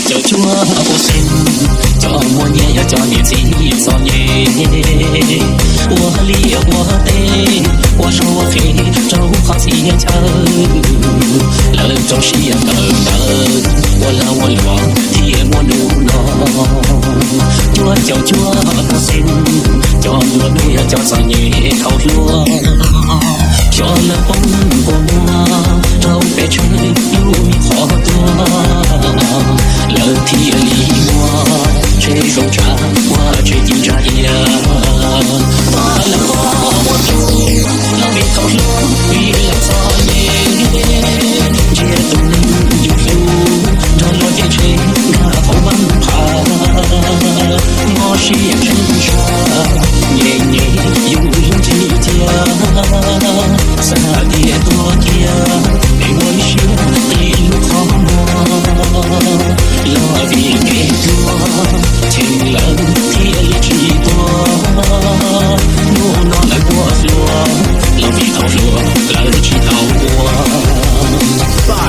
chờ chúa vô sinh cho mua nhẹ cho niềm xin cho nhẹ我里我的我说我黑周好几年chờ lần trong si tờ tờ我là我loạn thì我nụ nọ chúa chào chúa vô sinh cho mùa nuôi cho sao nhẹ thâu lúa cho là bóng của mùa trâu về chơi yêu mi khó tua lời thì lý hoa chơi rong trà hoa chơi tim trà ia ta là khó một chút lòng biết thâu lúa vì làm sao nhẹ chia tung linh yêu lưu cho lo chơi chơi ngã pháo bắn phá ngõ xì chân trà nhẹ nhẹ yêu linh chi tia xa địa tua kia để ngồi xưa tìm khó mua lo vì nghe chúa tình lớn thiên chỉ tua nô nó là của lúa lo vì thảo lúa là chỉ thảo qua